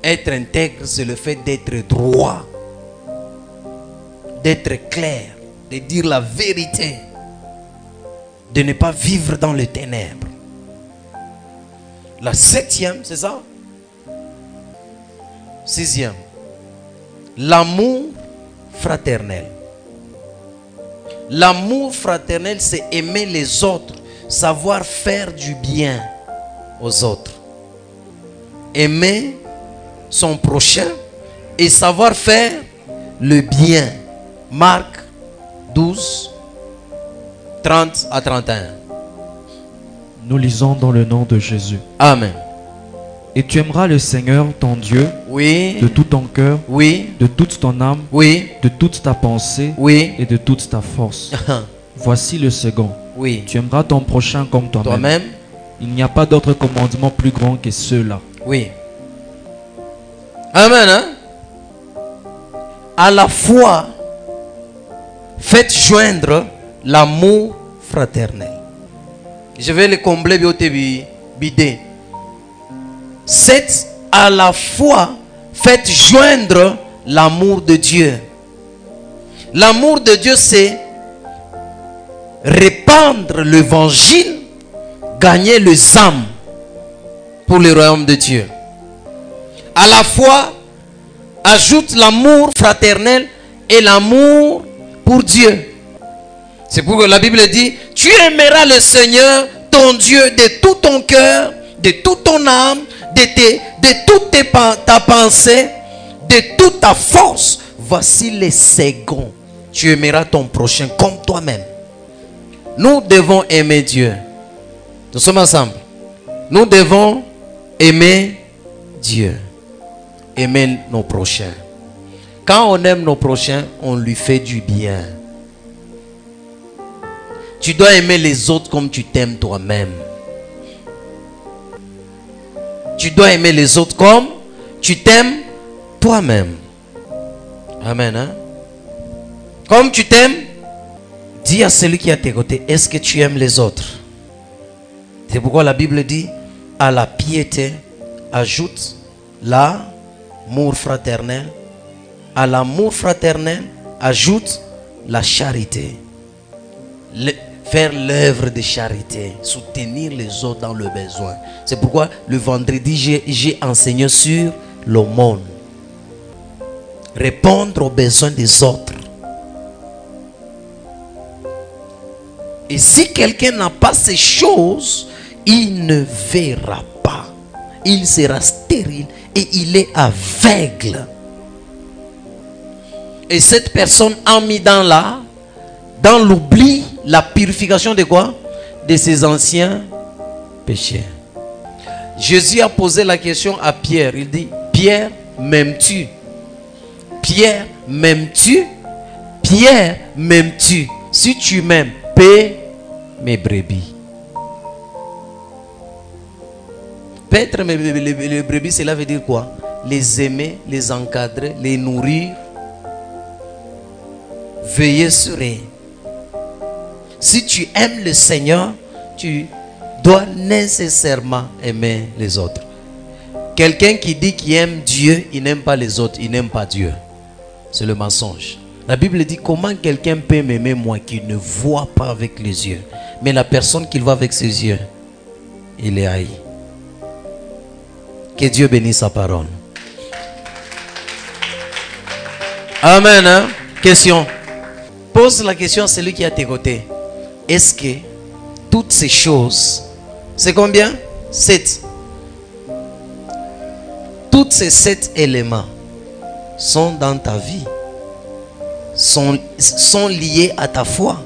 Être intègre, c'est le fait d'être droit, d'être clair, de dire la vérité, de ne pas vivre dans les ténèbres. La 7e, c'est ça? 6e, l'amour fraternel. L'amour fraternel, c'est aimer les autres, savoir faire du bien aux autres. Aimer son prochain et savoir faire le bien. Marc 12, 30 à 31. Nous lisons dans le nom de Jésus. Amen. Et tu aimeras le Seigneur ton Dieu, oui, de tout ton cœur, oui, de toute ton âme, oui, de toute ta pensée, oui, et de toute ta force. Voici le second. oui. Tu aimeras ton prochain comme toi-même. Toi-même. Il n'y a pas d'autre commandement plus grand que ceux-là. Oui. Amen. Hein? À la fois, faites joindre l'amour fraternel. Je vais le combler bidé. 7. À la fois, faites joindre l'amour de Dieu. L'amour de Dieu, c'est répandre l'évangile, gagner les âmes pour le royaume de Dieu. À la fois, ajoute l'amour fraternel et l'amour pour Dieu. C'est pourquoi la Bible dit, tu aimeras le Seigneur, ton Dieu, de tout ton cœur, de toute ton âme, de toute ta pensée, de toute ta force. Voici les seconds. Tu aimeras ton prochain comme toi-même. Nous devons aimer Dieu. Nous sommes ensemble. Nous devons aimer Dieu. Aimer nos prochains. Quand on aime nos prochains, on lui fait du bien. Tu dois aimer les autres comme tu t'aimes toi-même. Tu dois aimer les autres comme tu t'aimes toi-même. Amen. Hein? Comme tu t'aimes, dis à celui qui est à tes côtés, est-ce que tu aimes les autres? C'est pourquoi la Bible dit, à la piété, ajoute l'amour fraternel. À l'amour fraternel, ajoute la charité. Faire l'œuvre de charité, soutenir les autres dans le besoin. C'est pourquoi le vendredi, j'ai enseigné sur l'aumône. Répondre aux besoins des autres. Et si quelqu'un n'a pas ces choses, il ne verra pas. Il sera stérile et il est aveugle. Et cette personne a mis dans l'oubli, la purification de quoi? De ses anciens péchés. Jésus a posé la question à Pierre. Il dit, Pierre, m'aimes-tu? Pierre, m'aimes-tu? Pierre, m'aimes-tu? Si tu m'aimes, paie mes brebis. Paître mes brebis, cela veut dire quoi? Les aimer, les encadrer, les nourrir, veiller sur eux. Si tu aimes le Seigneur, tu dois nécessairement aimer les autres. Quelqu'un qui dit qu'il aime Dieu, il n'aime pas les autres, il n'aime pas Dieu. C'est le mensonge. La Bible dit, comment quelqu'un peut m'aimer moi qui ne voit pas avec les yeux, mais la personne qui voit avec ses yeux, il est haï. Que Dieu bénisse sa parole. Amen. Hein? Question. Pose la question à celui qui est à tes côtés. Est-ce que toutes ces choses, c'est combien? 7. Tous ces 7 éléments sont dans ta vie, sont liés à ta foi.